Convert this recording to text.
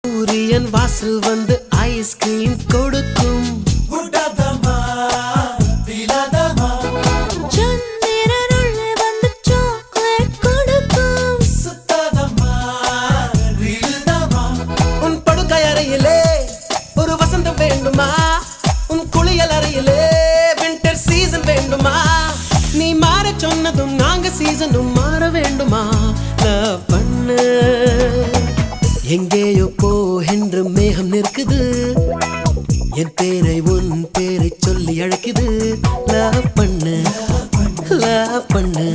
சூரியன் வாசல் வந்து ஐஸ்கிரீம் கொடுக்கும். சந்திரன் உள்ளே வந்து சாக்லேட் கொடுக்கும். உன் படுக்கை அறையிலே ஒரு வசந்தம் வேண்டுமா? உன் குளியல் அறையிலே வின்டர் சீசன் வேண்டுமா? நீ மாற சொன்னதும் நாங்க சீசனும் மாற வேண்டுமா? லவ் பண்ணு. எங்கேயோ போ என்று மேகம் நிற்குது. என் பேரை உன் பேரை சொல்லி அழைக்குது. லவ் பண்ணு, லவ் பண்ணு.